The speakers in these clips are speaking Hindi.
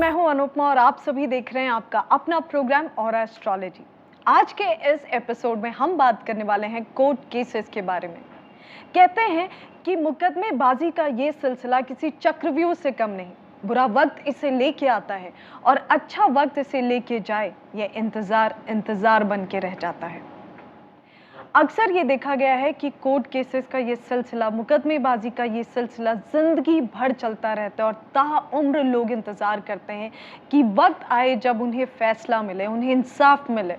मैं हूं अनुपमा और आप सभी देख रहे हैं आपका अपना प्रोग्राम ऑरा एस्ट्रोलॉजी। आज के इस एपिसोड में हम बात करने वाले हैं कोर्ट केसेस के बारे में। कहते हैं कि मुकदमेबाजी का ये सिलसिला किसी चक्रव्यूह से कम नहीं। बुरा वक्त इसे लेके आता है और अच्छा वक्त इसे लेके जाए, ये इंतजार इंतजार बन के रह जाता है। अक्सर ये देखा गया है कि कोर्ट केसेस का ये सिलसिला, मुकदमेबाजी का ये सिलसिला जिंदगी भर चलता रहता है और ताउम्र लोग इंतजार करते हैं कि वक्त आए जब उन्हें फैसला मिले, उन्हें इंसाफ मिले,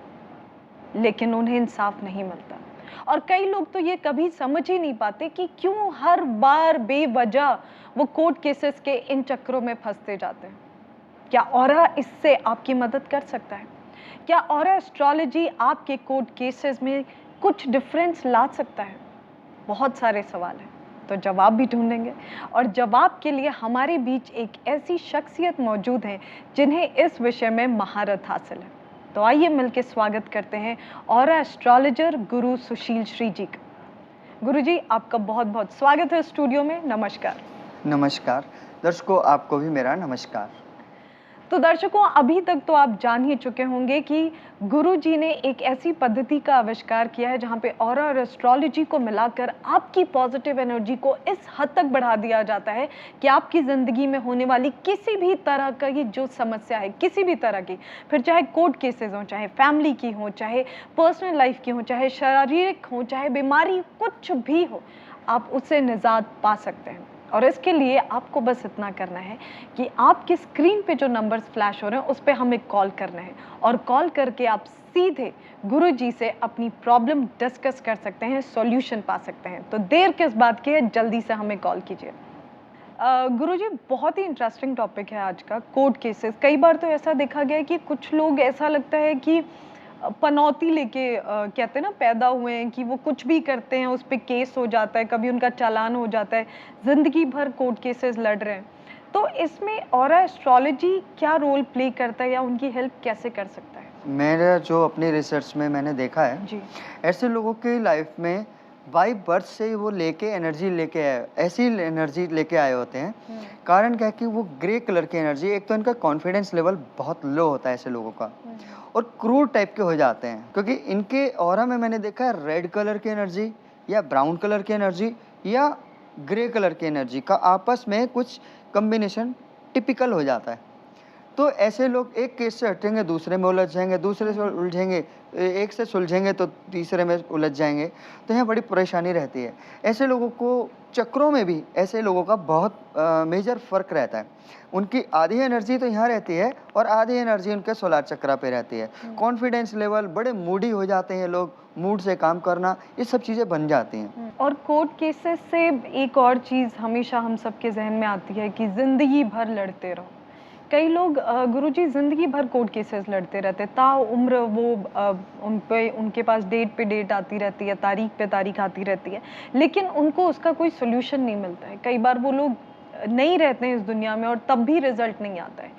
लेकिन उन्हें इंसाफ नहीं मिलता। और कई लोग तो ये कभी समझ ही नहीं पाते कि क्यों हर बार बेवजह वो कोर्ट केसेस के इन चक्रों में फंसते जाते हैं। क्या ऑरा इससे आपकी मदद कर सकता है? क्या ऑरा एस्ट्रोलॉजी आपके कोर्ट केसेस में कुछ डिफरेंस ला सकता है? बहुत सारे सवाल हैं, तो जवाब भी ढूंढेंगे। और जवाब के लिए हमारे बीच एक ऐसी शख्सियत मौजूद है जिन्हें इस विषय में महारत हासिल है। तो आइए मिलकर स्वागत करते हैं ऑरा एस्ट्रोलॉजर गुरु सुशील श्री जी का। गुरु जी, आपका बहुत बहुत स्वागत है स्टूडियो में। नमस्कार। नमस्कार दर्शकों, आपको भी मेरा नमस्कार। तो दर्शकों, अभी तक तो आप जान ही चुके होंगे कि गुरु जी ने एक ऐसी पद्धति का आविष्कार किया है जहां पे ऑरा और एस्ट्रोलॉजी को मिलाकर आपकी पॉजिटिव एनर्जी को इस हद तक बढ़ा दिया जाता है कि आपकी ज़िंदगी में होने वाली किसी भी तरह का ये जो समस्या है, किसी भी तरह की, फिर चाहे कोर्ट केसेस हों, चाहे फैमिली की हो, चाहे पर्सनल लाइफ की हो, चाहे शारीरिक हो, चाहे बीमारी, कुछ भी हो, आप उससे निजात पा सकते हैं। और इसके लिए आपको बस इतना करना है कि आपकी स्क्रीन पे जो नंबर्स फ्लैश हो रहे हैं उस पर हमें कॉल करना है और कॉल करके आप सीधे गुरु जी से अपनी प्रॉब्लम डिस्कस कर सकते हैं, सॉल्यूशन पा सकते हैं। तो देर किस बात की है, जल्दी से हमें कॉल कीजिए। गुरु जी, बहुत ही इंटरेस्टिंग टॉपिक है आज का, कोर्ट केसेस। कई बार तो ऐसा देखा गया है कि कुछ लोग, ऐसा लगता है कि पनौती लेके कहते हैं ना, पैदा हुए हैं कि वो कुछ भी करते हैं उस पे केस हो जाता है, कभी उनका चालान हो जाता है, जिंदगी भर कोर्ट केसेस लड़ रहे हैं। तो इसमें ऑरा एस्ट्रोलॉजी क्या रोल प्ले करता है या उनकी हेल्प कैसे कर सकता है? मेरा जो अपनी रिसर्च में मैंने देखा है जी। ऐसे लोगों की लाइफ में बाई बर्थ से वो लेके एनर्जी लेके आए, ऐसी एनर्जी लेके आए होते हैं। कारण क्या है कि वो ग्रे कलर की एनर्जी, एक तो इनका कॉन्फिडेंस लेवल बहुत लो होता है ऐसे लोगों का, और क्रूर टाइप के हो जाते हैं क्योंकि इनके ऑरा में मैंने देखा है रेड कलर की एनर्जी या ब्राउन कलर की एनर्जी या ग्रे कलर की एनर्जी का आपस में कुछ कम्बिनेशन टिपिकल हो जाता है। तो ऐसे लोग एक केस से हटेंगे दूसरे में उलझ जाएंगे, दूसरे से उलझेंगे, एक से सुलझेंगे तो तीसरे में उलझ जाएंगे। तो यहाँ बड़ी परेशानी रहती है। ऐसे लोगों को चक्रों में भी ऐसे लोगों का बहुत मेजर फ़र्क रहता है। उनकी आधी एनर्जी तो यहाँ रहती है और आधी एनर्जी उनके सोलार चक्रा पे रहती है। कॉन्फिडेंस लेवल, बड़े मूडी हो जाते हैं लोग, मूड से काम करना, ये सब चीज़ें बन जाती हैं। और कोर्ट केसेस से एक और चीज़ हमेशा हम सबके जहन में आती है कि ज़िंदगी भर लड़ते रहो। कई लोग गुरुजी ज़िंदगी भर कोर्ट केसेस लड़ते रहते हैं, ताउम्र वो उनके पास डेट पे डेट आती रहती है, तारीख पे तारीख आती रहती है, लेकिन उनको उसका कोई सोल्यूशन नहीं मिलता है। कई बार वो लोग नहीं रहते हैं इस दुनिया में और तब भी रिजल्ट नहीं आता है।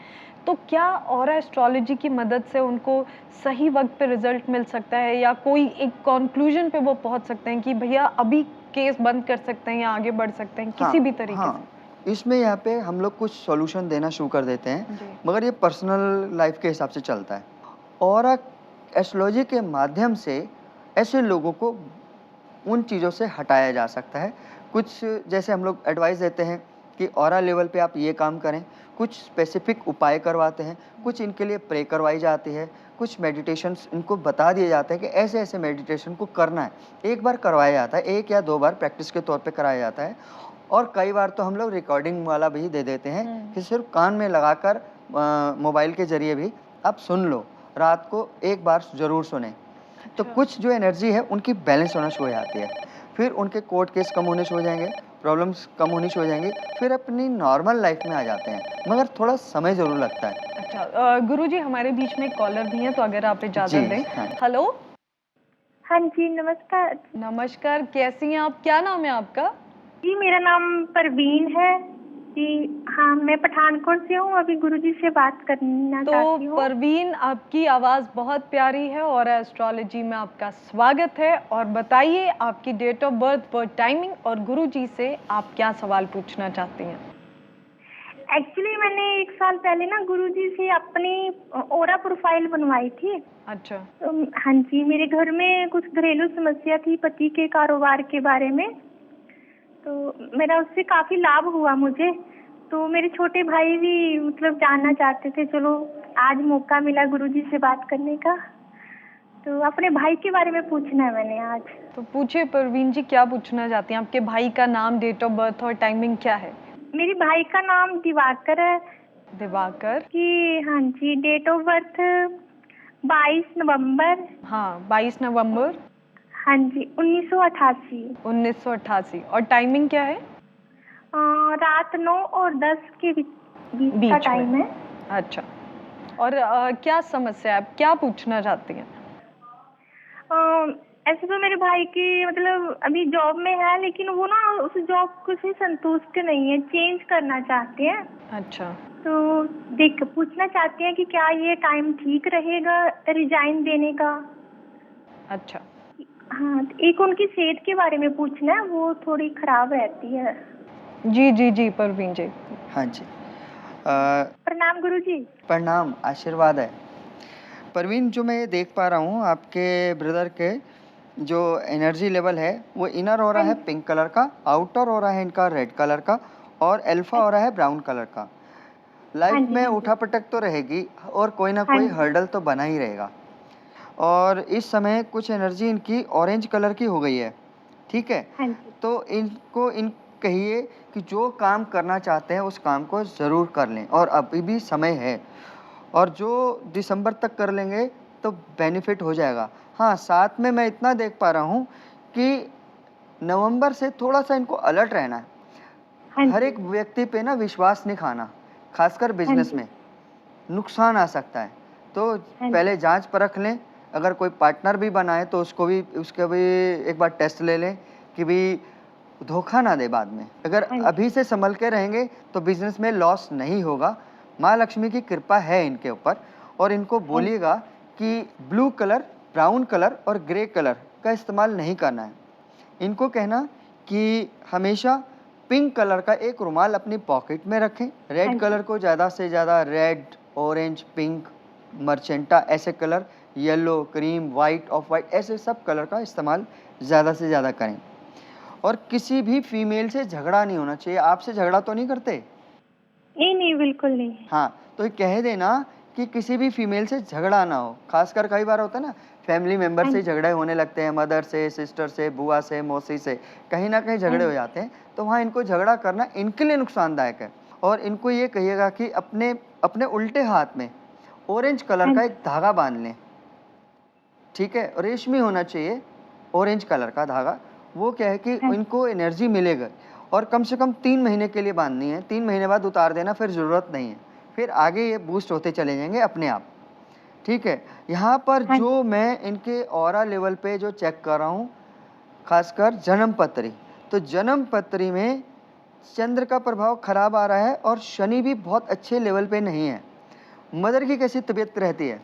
तो क्या ऑरा एस्ट्रोलॉजी की मदद से उनको सही वक्त पे रिजल्ट मिल सकता है या कोई एक कंक्लूजन पे वो पहुंच सकते हैं कि भैया अभी केस बंद कर सकते हैं या आगे बढ़ सकते हैं किसी भी तरीके से? इसमें यहाँ पे हम लोग कुछ सॉल्यूशन देना शुरू कर देते हैं, मगर ये पर्सनल लाइफ के हिसाब से चलता है। और एस्ट्रोलॉजी के माध्यम से ऐसे लोगों को उन चीज़ों से हटाया जा सकता है। कुछ जैसे हम लोग एडवाइस देते हैं कि ऑरा लेवल पे आप ये काम करें, कुछ स्पेसिफिक उपाय करवाते हैं, कुछ इनके लिए प्रे करवाई जाती है, कुछ मेडिटेशंस इनको बता दिए जाते हैं कि ऐसे ऐसे मेडिटेशन को करना है। एक बार करवाया जाता है, 1 या 2 बार प्रैक्टिस के तौर पे कराया जाता है, और कई बार तो हम लोग रिकॉर्डिंग वाला भी दे देते हैं कि सिर्फ कान में लगाकर मोबाइल के ज़रिए भी आप सुन लो, रात को 1 बार ज़रूर सुनें। तो कुछ जो एनर्जी है उनकी बैलेंस होना शुरू हो जाती है, फिर उनके कोर्ट केस कम होने शुरू हो जाएंगे, प्रॉब्लम्स कम होनी शुरू हो जाएंगी, फिर अपनी नॉर्मल लाइफ में आ जाते हैं, मगर थोड़ा समय ज़रूर लगता है। अच्छा, गुरुजी हमारे बीच में कॉलर भी हैं, तो अगर आप इजाज़त दें। हाँ। हेलो। हाँ जी, नमस्कार। नमस्कार, कैसी हैं आप? क्या नाम है आपका? जी, मेरा नाम परवीन है जी। हाँ, मैं पठानकोट से हूँ। अभी गुरुजी से बात करना चाहती तो हूँ। परवीन, आपकी आवाज़ बहुत प्यारी है और एस्ट्रोलॉजी में आपका स्वागत है। और बताइए आपकी date of birth, birth timing और गुरुजी से आप क्या सवाल पूछना चाहती हैं? एक्चुअली मैंने 1 साल पहले ना गुरुजी से अपनी ओरा प्रोफाइल बनवाई थी। अच्छा। तो हाँ जी, मेरे घर में कुछ घरेलू समस्या थी पति के कारोबार के बारे में, तो मेरा उससे काफी लाभ हुआ मुझे। तो मेरे छोटे भाई भी मतलब जानना चाहते थे, चलो आज मौका मिला गुरुजी से बात करने का, तो अपने भाई के बारे में पूछना है मैंने आज। तो पूछिए परवीन जी, क्या पूछना चाहती हैं? आपके भाई का नाम, डेट ऑफ बर्थ और टाइमिंग क्या है? मेरे भाई का नाम दिवाकर है दिवाकर। कि हाँ जी, डेट ऑफ बर्थ 22 नवंबर। हाँ, 22 नवंबर हाँ जी, 1988। 1988। और टाइमिंग क्या है? रात 9 और 10 के बीच का बीच टाइम में। है। अच्छा। और क्या समस्या है, आप क्या पूछना चाहती हैं? ऐसे तो मेरे भाई की मतलब अभी जॉब में है, लेकिन वो ना उस जॉब को से संतुष्ट नहीं है, चेंज करना चाहते हैं। अच्छा। तो देख पूछना चाहते हैं कि क्या ये टाइम ठीक रहेगा रिजाइन देने का। अच्छा। हाँ, तो एक उनकी सेहत के बारे में पूछना है, वो थोड़ी खराब रहती है। जी जी जी परवीन जी। हाँ जी। प्रणाम गुरुजी। प्रणाम, आशीर्वाद है। परवीन, जो मैं ये देख पा रहा हूँ आपके ब्रदर के जो एनर्जी लेवल है वो इनर हो रहा है पिंक कलर का, आउटर हो रहा है इनका रेड कलर का, और अल्फा हो रहा है ब्राउन कलर का। लाइफ में उठापटक तो रहेगी और कोई ना कोई हर्डल तो बना ही रहेगा। और इस समय कुछ एनर्जी इनकी ऑरेंज कलर की हो गई है, ठीक है? तो इनको इन कहिए कि जो काम करना चाहते हैं उस काम को ज़रूर कर लें, और अभी भी समय है, और जो दिसंबर तक कर लेंगे तो बेनिफिट हो जाएगा। हाँ, साथ में मैं इतना देख पा रहा हूँ कि नवंबर से थोड़ा-सा इनको अलर्ट रहना है। हर एक व्यक्ति पे ना विश्वास नहीं खाना, खासकर बिजनेस में नुकसान आ सकता है। तो पहले जांच परख लें, अगर कोई पार्टनर भी बनाए तो उसका भी एक बार टेस्ट ले लें कि भी धोखा ना दे बाद में। अगर अभी से संभल के रहेंगे तो बिजनेस में लॉस नहीं होगा। माँ लक्ष्मी की कृपा है इनके ऊपर, और इनको बोलिएगा कि ब्लू कलर, ब्राउन कलर और ग्रे कलर का इस्तेमाल नहीं करना है। इनको कहना कि हमेशा पिंक कलर का एक रुमाल अपनी पॉकेट में रखें। रेड कलर को ज़्यादा से ज़्यादा रेड, ऑरेंज, पिंक, मर्चेंटा ऐसे colour, yellow, cream, white, of white, ऐसे सब कलर का इस्तेमाल ज़्यादा से ज़्यादा करें। और किसी भी फीमेल से झगड़ा नहीं होना चाहिए। आपसे झगड़ा तो नहीं करते? नहीं, बिल्कुल नहीं। हाँ, तो ये कह देना कि किसी भी फीमेल से झगड़ा ना हो। खासकर कई बार होता है ना, फैमिली मेंबर से झगड़े होने लगते हैं, मदर से, सिस्टर से, बुआ से, मौसी से, कहीं ना कहीं झगड़े हो जाते हैं। तो वहाँ इनको झगड़ा करना इनके लिए नुकसानदायक है। और इनको ये कहिएगा कि अपने अपने उल्टे हाथ में ऑरेंज कलर का एक धागा बांध लें, ठीक है? रेशमी होना चाहिए, ऑरेंज कलर का धागा। वो क्या है कि इनको एनर्जी मिलेगा, और कम से कम 3 महीने के लिए बांधनी है। 3 महीने बाद उतार देना, फिर ज़रूरत नहीं है, फिर आगे ये बूस्ट होते चले जाएंगे अपने आप, ठीक है? यहाँ पर जो मैं इनके ऑरा लेवल पे जो चेक कर रहा हूँ, खासकर जन्म पत्री, तो जन्म पत्री में चंद्र का प्रभाव खराब आ रहा है, और शनि भी बहुत अच्छे लेवल पे नहीं है। मदर की कैसी तबीयत रहती है?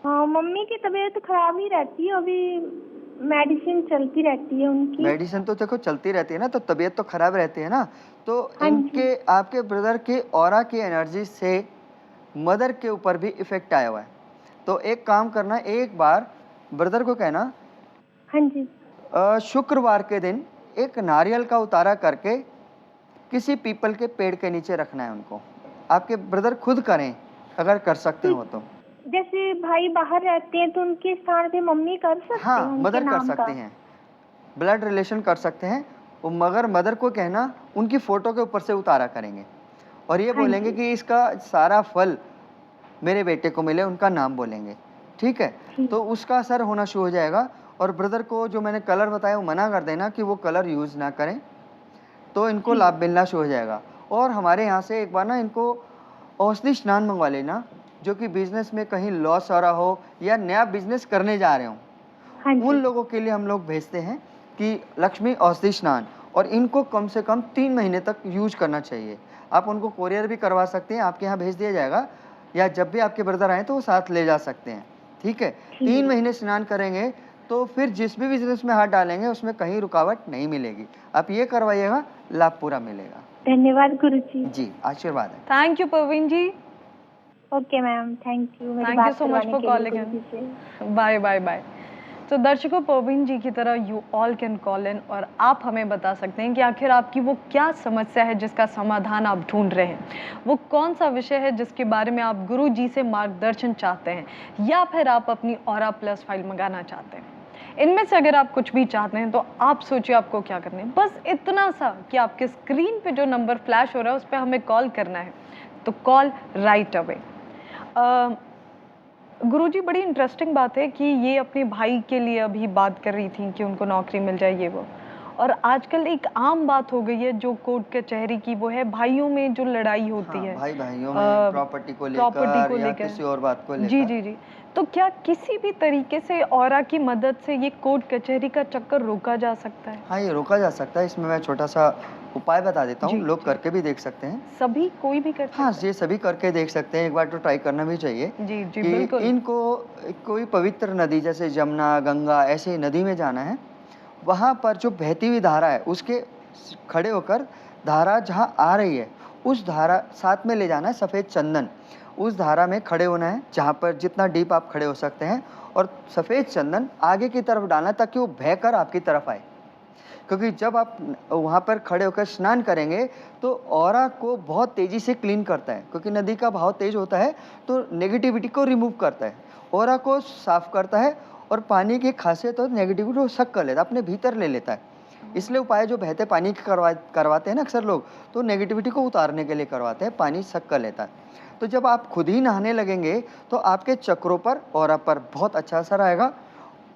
मम्मी की तबीयत खराब ही रहती है, अभी मेडिसिन चलती रहती है उनकी। मेडिसिन तो देखो चलती रहती है ना, तो तबीयत तो खराब रहती है ना। तो इनके आपके ब्रदर के ऑरा की एनर्जी से मदर के ऊपर भी इफेक्ट आया हुआ है। तो एक काम करना, एक बार ब्रदर को कहना, शुक्रवार के दिन एक नारियल का उतारा करके किसी पीपल के पेड़ के नीचे रखना है उनको। आपके ब्रदर खुद करें अगर कर सकते हो तो। जैसे भाई बाहर रहते हैं तो उनके स्थान पे मम्मी कर सकते हैं? हाँ, मदर कर सकते हैं, ब्लड रिलेशन कर सकते हैं। मगर मदर को कहना उनकी फोटो के ऊपर से उतारा करेंगे, और ये बोलेंगे कि इसका सारा फल मेरे बेटे को मिले, उनका नाम बोलेंगे, ठीक है? तो उसका असर होना शुरू हो जाएगा। और ब्रदर को जो मैंने कलर बताया वो मना कर देना कि वो कलर यूज़ ना करें, तो इनको लाभ मिलना शुरू हो जाएगा। और हमारे यहाँ से एक बार ना इनको औषधि स्नान मंगवा लेना, जो कि बिजनेस में कहीं लॉस हो रहा हो या नया बिजनेस करने जा रहे हो, उन लोगों के लिए हम लोग भेजते हैं कि लक्ष्मी औषधि स्नान, और इनको कम से कम 3 महीने तक यूज करना चाहिए। आप उनको कोरियर भी करवा सकते हैं, आपके यहाँ भेज दिया जाएगा, या जब भी आपके ब्रदर आए तो वो साथ ले जा सकते हैं, ठीक है? 3 महीने स्नान करेंगे तो फिर जिस भी बिजनेस में हाथ डालेंगे उसमें कहीं रुकावट नहीं मिलेगी। आप ये करवाइएगा, लाभ पूरा मिलेगा। धन्यवाद गुरुजी। जी, आशीर्वाद है। Thank you Parveen ji. Okay ma'am, thank you मेरी थैंक यू बात सो मच करवाने फॉर के लिए कॉलिंग गुरुजी से। इन। Bye bye bye. तो दर्शकों, परवीन जी की तरह you all can call in और आप हमें बता सकते हैं कि आखिर आपकी वो क्या समस्या है जिसका समाधान आप ढूंढ रहे हैं, वो कौन सा विषय है जिसके बारे में आप गुरु जी से मार्गदर्शन चाहते हैं, या फिर आप अपनी ऑरा प्लस फाइल मंगाना चाहते हैं। इनमें से अगर आप कुछ भी चाहते हैं तो आप सोचिए आपको क्या करना है। बस इतना सा कि आपके स्क्रीन पे जो नंबर फ्लैश हो रहा है उस पर हमें कॉल करना है, तो कॉल राइट अवे। गुरुजी, बड़ी इंटरेस्टिंग बात है कि ये अपने भाई के लिए अभी बात कर रही थी कि उनको नौकरी मिल जाए ये वो, और आजकल एक आम बात हो गई है जो कोर्ट कचहरी की, वो है भाइयों में जो लड़ाई होती हाँ, है भाई भाइयों में प्रॉपर्टी को लेकर या किसी और बात को जी लेकर। जी जी। तो क्या किसी भी तरीके से ऑरा की मदद से ये कोर्ट कचहरी का चक्कर रोका जा सकता है? हाँ, ये रोका जा सकता है। इसमें मैं छोटा सा उपाय बता देता हूँ, जी, लोग जी। करके भी देख सकते हैं। सभी कोई भी कर सकता हाँ, है? ये सभी करके देख सकते हैं, एक बार तो ट्राई करना भी चाहिए जी जी कि बिल्कुल। इनको कोई पवित्र नदी जैसे जमुना, गंगा ऐसे नदी में जाना है। वहाँ पर जो बहती हुई धारा है उसके खड़े होकर धारा जहाँ आ रही है उस धारा साथ में ले जाना है सफ़ेद चंदन। उस धारा में खड़े होना है जहाँ पर जितना डीप आप खड़े हो सकते हैं, और सफ़ेद चंदन आगे की तरफ डालना ताकि वो बहकर आपकी तरफ आए। क्योंकि जब आप वहाँ पर खड़े होकर स्नान करेंगे तो ऑरा को बहुत तेज़ी से क्लीन करता है, क्योंकि नदी का बहाव तेज होता है तो नेगेटिविटी को रिमूव करता है, ऑरा को साफ करता है, और पानी की खासियत और नेगेटिविटी को सक कर लेता है, अपने भीतर ले लेता है। इसलिए उपाय जो बहते पानी के करवाते हैं ना अक्सर लोग, तो नेगेटिविटी को उतारने के लिए करवाते हैं, पानी सक कर लेता है। तो जब आप खुद ही नहाने लगेंगे तो आपके चक्रों पर, ऑरा पर बहुत अच्छा असर आएगा।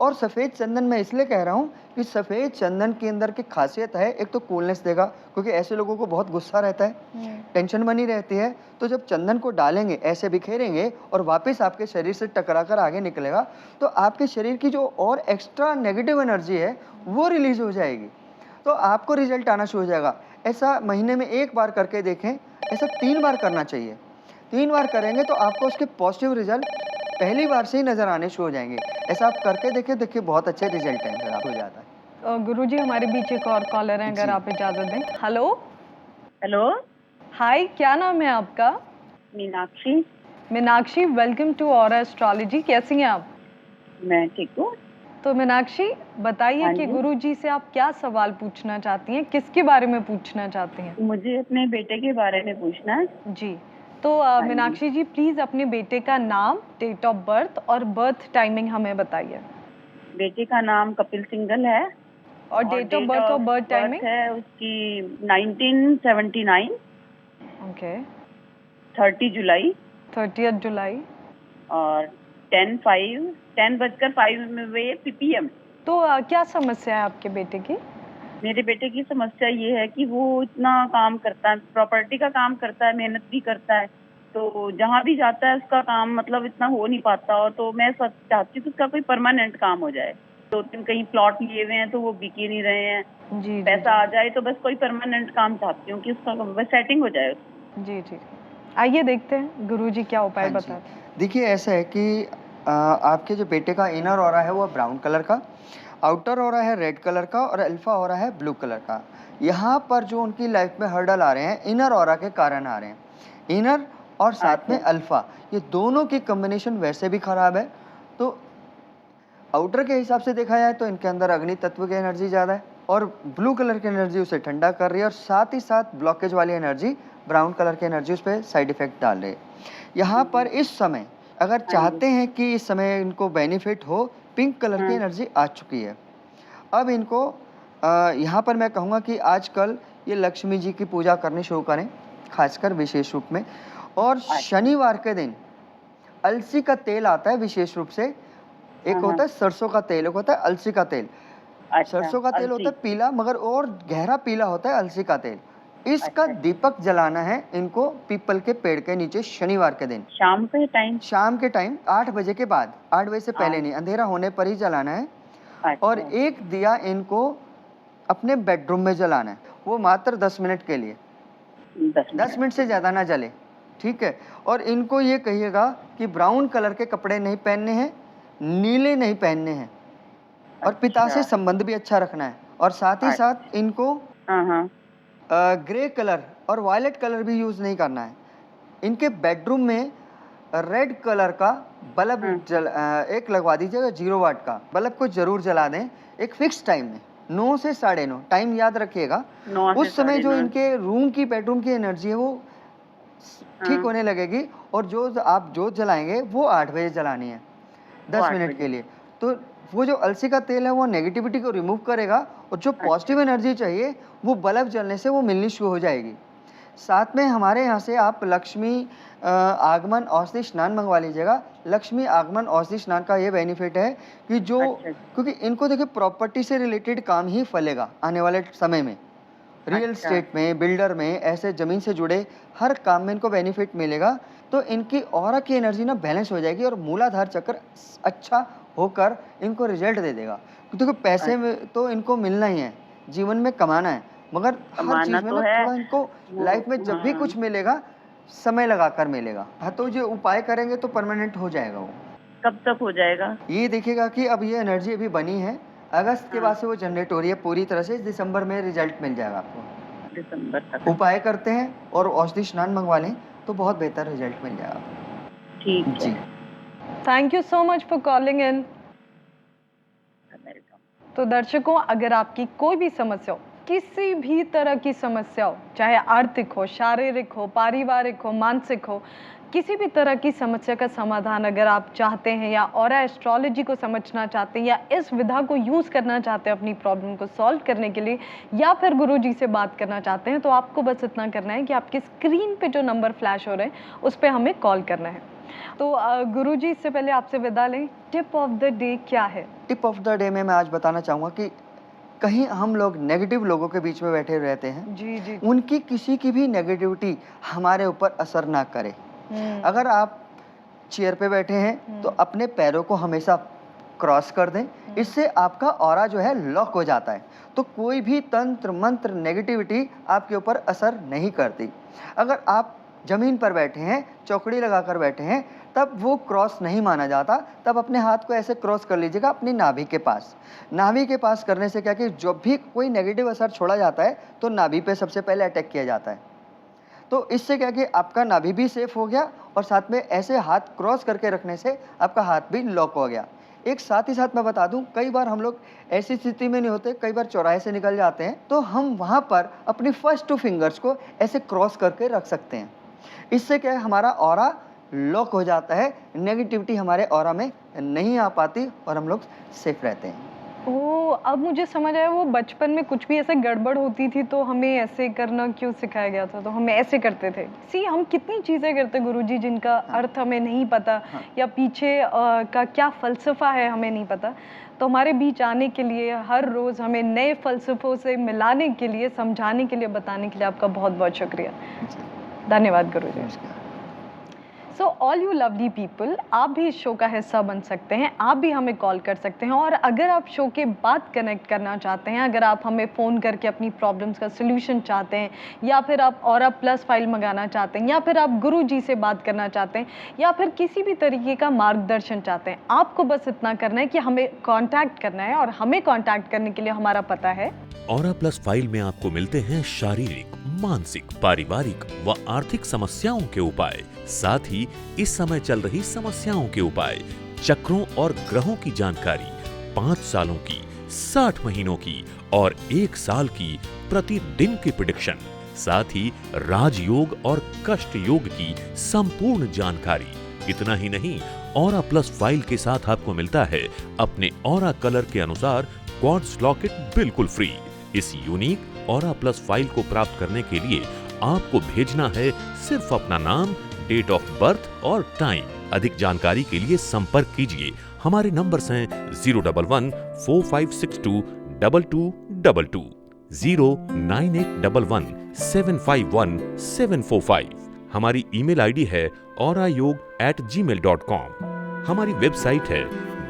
और सफ़ेद चंदन मैं इसलिए कह रहा हूँ कि सफ़ेद चंदन के अंदर की खासियत है, एक तो कूलनेस देगा, क्योंकि ऐसे लोगों को बहुत गुस्सा रहता है, टेंशन बनी रहती है। तो जब चंदन को डालेंगे, ऐसे बिखेरेंगे और वापस आपके शरीर से टकरा कर आगे निकलेगा, तो आपके शरीर की जो और एक्स्ट्रा नेगेटिव एनर्जी है वो रिलीज हो जाएगी, तो आपको रिजल्ट आना शुरू हो जाएगा। ऐसा महीने में 1 बार करके देखें, ऐसा 3 बार करना चाहिए। 3 बार करेंगे तो आपको उसके पॉजिटिव रिजल्ट पहली बार से ही नज़र आने शुरू हो जाएंगे। ऐसा आप करके देखिए, देखिए बहुत अच्छे रिजल्ट हैं, फिर आप हो जाता है। गुरुजी, हमारे बीच एक और कॉलर है, अगर जी। आप इजाजत दें। हेलो। हेलो, हाय, क्या नाम है आपका? Meenakshi. Meenakshi, welcome to Aura Astrology. कैसी हैं आप? मैं ठीक हूँ। तो मीनाक्षी, बताइए हाँ कि जी। गुरुजी से आप क्या सवाल पूछना चाहती हैं, किसके बारे में पूछना चाहती हैं? मुझे अपने बेटे के बारे में पूछना है। जी, तो जी। मीनाक्षी जी, प्लीज अपने बेटे का नाम, डेट ऑफ बर्थ और बर्थ टाइमिंग हमें बताइए। बेटे का नाम कपिल सिंघल है और डेट ऑफ बर्थ और बर्थ टाइमिंग? है उसकी 1979, ओके। 30 जुलाई 30 जुलाई। और 10 बजकर 5 PM। तो क्या समस्या है आपके बेटे की? मेरे बेटे की समस्या ये है कि वो इतना काम करता है, प्रॉपर्टी का काम करता है, मेहनत भी करता है, तो जहाँ भी जाता है उसका काम मतलब इतना हो नहीं पाता। और तो मैं चाहती हूँ कि उसका कोई परमानेंट काम हो जाए। 2-3 कहीं प्लॉट लिए हुए हैं तो वो बिक ही नहीं रहे हैं, जी पैसा आ जाए, तो बस कोई परमानेंट काम चाहती हूँ कि उसका बस सेटिंग हो जाए। जी जी। आइए देखते हैं गुरुजी क्या उपाय हाँ जी। बताते हैं। देखिए, ऐसा है कि आपके जो बेटे का इनर ऑरा है वो ब्राउन कलर का, आउटर ऑरा है रेड कलर का, और अल्फा ऑरा है ब्लू कलर का। यहाँ पर जो उनकी लाइफ में हर्डल आ रहे हैं, इनर ऑरा के कारण आ रहे हैं। इनर और साथ में अल्फा, ये दोनों की कॉम्बिनेशन वैसे भी खराब है। तो आउटर के हिसाब से देखा जाए तो इनके अंदर अग्नि तत्व की एनर्जी ज़्यादा है, और ब्लू कलर की एनर्जी उसे ठंडा कर रही है, और साथ ही साथ ब्लॉकेज वाली एनर्जी, ब्राउन कलर की एनर्जी उस पर साइड इफेक्ट डाल रही है। यहाँ पर इस समय अगर चाहते हैं कि इस समय इनको बेनिफिट हो, पिंक कलर की एनर्जी आ चुकी है। अब इनको यहाँ पर मैं कहूँगा कि आजकल ये लक्ष्मी जी की पूजा करनी शुरू करें, खासकर विशेष रूप में। और शनिवार के दिन अलसी का तेल आता है विशेष रूप से, एक होता है सरसों का तेल, एक होता है अलसी का तेल। सरसों का तेल होता है पीला, मगर और गहरा पीला होता है अलसी का तेल। इसका दीपक जलाना है इनको पीपल के पेड़ के नीचे शनिवार के दिन, शाम के टाइम 8 बजे के बाद, 8 बजे से पहले नहीं, अंधेरा होने पर ही जलाना है। और एक दिया इनको अपने बेडरूम में जलाना है, वो मात्र 10 मिनट के लिए, 10 मिनट से ज़्यादा ना जले, ठीक है। और इनको ये कहिएगा कि ब्राउन कलर के कपड़े नहीं पहनने हैं, नीले नहीं पहनने हैं, और पिता से अच्छा। संबंध भी अच्छा रखना है, और साथ ही साथ इनको हाँ। ग्रे कलर और वायलेट कलर भी यूज़ नहीं करना है। इनके बेडरूम में रेड कलर का बल्ब एक लगवा दीजिएगा, 0 वाट का बल्ब को जरूर जला दें एक फिक्स टाइम में, 9 से 9:30 टाइम याद रखिएगा। 9 से उस समय जो 9:30। इनके रूम की बेडरूम की एनर्जी है वो ठीक होने लगेगी, और जो आप जोत जलाएंगे वो 8 बजे जलानी है, 10 मिनट के लिए। तो वो जो अलसी का तेल है वो नेगेटिविटी को रिमूव करेगा, और जो पॉजिटिव एनर्जी चाहिए वो बल्ब जलने से वो मिलनी शुरू हो जाएगी। साथ में हमारे यहाँ से आप लक्ष्मी आगमन औषधि स्नान मंगवा लीजिएगा। लक्ष्मी आगमन औषधि स्नान का ये बेनिफिट है कि जो क्योंकि इनको देखिए प्रॉपर्टी से रिलेटेड काम ही फलेगा आने वाले समय में, रियल एस्टेट में, बिल्डर में, ऐसे ज़मीन से जुड़े हर काम में इनको बेनिफिट मिलेगा। तो इनकी ऑरा की एनर्जी ना बैलेंस हो जाएगी, और मूलाधार चक्र अच्छा होकर इनको रिजल्ट दे देगा। क्योंकि पैसे में तो इनको मिलना ही है, जीवन में कमाना है, मगर हर चीज़ में ना थोड़ा इनको लाइफ में जब भी कुछ मिलेगा समय लगाकर मिलेगा। हाँ, तो जो उपाय करेंगे तो परमानेंट हो जाएगा वो। कब तक हो जाएगा? ये देखिएगा कि अब ये एनर्जी अभी बनी है, अगस्त के बाद से वो जनरेट हो रही है पूरी तरह से, दिसंबर में रिजल्ट मिल जाएगा आपको। दिसंबर तक उपाय करते हैं और औषधि स्नान मंगवा लें तो बहुत बेहतर रिजल्ट मिल जाएगा। ठीक जी, thank you so much for calling in. तो दर्शकों, अगर आपकी कोई भी समस्या हो, किसी भी तरह की समस्या हो, चाहे आर्थिक हो, शारीरिक हो, पारिवारिक हो, मानसिक हो, किसी भी तरह की समस्या का समाधान अगर आप चाहते हैं, या ऑरा एस्ट्रोलॉजी को समझना चाहते हैं, या इस विधा को यूज़ करना चाहते हैं अपनी प्रॉब्लम को सॉल्व करने के लिए, या फिर गुरुजी से बात करना चाहते हैं, तो आपको बस इतना करना है कि आपकी स्क्रीन पे जो नंबर फ्लैश हो रहे हैं उस पर हमें कॉल करना है। तो गुरुजी, इससे पहले आपसे विदा लें, टिप ऑफ द डे क्या है? टिप ऑफ द डे में मैं आज बताना चाहूँगा कि कहीं हम लोग नेगेटिव लोगों के बीच में बैठे रहते हैं, जी। उनकी किसी की भी नेगेटिविटी हमारे ऊपर असर ना करे। अगर आप चेयर पे बैठे हैं तो अपने पैरों को हमेशा क्रॉस कर दें, इससे आपका ऑरा जो है लॉक हो जाता है, तो कोई भी तंत्र मंत्र नेगेटिविटी आपके ऊपर असर नहीं करती। अगर आप जमीन पर बैठे हैं, चौकड़ी लगाकर बैठे हैं, तब वो क्रॉस नहीं माना जाता। तब अपने हाथ को ऐसे क्रॉस कर लीजिएगा अपनी नाभि के पास। नाभि के पास करने से क्या कि जब भी कोई नेगेटिव असर छोड़ा जाता है तो नाभि पे सबसे पहले अटैक किया जाता है। तो इससे क्या कि आपका नाभि भी सेफ हो गया, और साथ में ऐसे हाथ क्रॉस करके रखने से आपका हाथ भी लॉक हो गया। एक साथ ही साथ मैं बता दूं, कई बार हम लोग ऐसी स्थिति में नहीं होते, कई बार चौराहे से निकल जाते हैं, तो हम वहाँ पर अपनी फर्स्ट 2 फिंगर्स को ऐसे क्रॉस करके रख सकते हैं। इससे क्या है, हमारा ऑरा लॉक हो जाता है, नेगेटिविटी हमारे ऑरा में नहीं आ पाती और हम लोग सेफ रहते हैं। ओह, अब मुझे समझ आया, वो बचपन में कुछ भी ऐसे गड़बड़ होती थी तो हमें ऐसे करना क्यों सिखाया गया था, तो हम ऐसे करते थे। हम कितनी चीज़ें करते गुरुजी जिनका अर्थ हमें नहीं पता, या पीछे का क्या फ़लसफ़ा है हमें नहीं पता। तो हमारे बीच आने के लिए, हर रोज़ हमें नए फ़लसफ़ों से मिलाने के लिए, समझाने के लिए, बताने के लिए आपका बहुत बहुत शुक्रिया। धन्यवाद Guruji. So all you lovely people, आप भी इस शो का हिस्सा बन सकते हैं, आप भी हमें कॉल कर सकते हैं, और अगर आप शो के बाद कनेक्ट करना चाहते हैं, अगर आप हमें फ़ोन करके अपनी प्रॉब्लम्स का सलूशन चाहते हैं, या फिर आप ऑरा प्लस फाइल मंगाना चाहते हैं, या फिर आप गुरुजी से बात करना चाहते हैं, या फिर किसी भी तरीके का मार्गदर्शन चाहते हैं, आपको बस इतना करना है कि हमें कॉन्टैक्ट करना है। और हमें कॉन्टैक्ट करने के लिए हमारा पता है, ऑरा प्लस फाइल में आपको मिलते हैं शारीरिक, मानसिक, पारिवारिक व आर्थिक समस्याओं के उपाय, साथ ही इस समय चल रही समस्याओं के उपाय, चक्रों और ग्रहों की जानकारी, 5 सालों की, 60 महीनों की और 1 साल की प्रतिदिन की प्रेडिक्शन, साथ ही राजयोग और कष्ट योग की संपूर्ण जानकारी। इतना ही नहीं, ऑरा प्लस फाइल के साथ आपको मिलता है अपने ऑरा कलर के अनुसार क्वार्ट्ज लॉकेट बिल्कुल फ्री। इस यूनिक ऑरा प्लस फाइल को प्राप्त करने के लिए आपको भेजना है सिर्फ अपना नाम, डेट ऑफ बर्थ और टाइम। अधिक जानकारी के लिए संपर्क कीजिए। हमारे नंबर्स हैं 011-4562-2222, 09811-751-745। हमारी ईमेल आईडी है aurayog@gmail.com। हमारी वेबसाइट है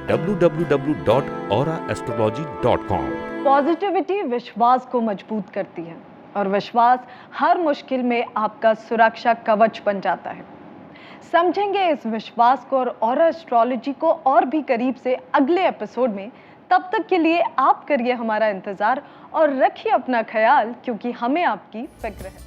www.auraastrology.com। पॉजिटिविटी विश्वास को मजबूत करती है, और विश्वास हर मुश्किल में आपका सुरक्षा कवच बन जाता है। समझेंगे इस विश्वास को और ऑरा एस्ट्रोलॉजी को और भी करीब से अगले एपिसोड में। तब तक के लिए आप करिए हमारा इंतजार और रखिए अपना ख्याल, क्योंकि हमें आपकी फिक्र है।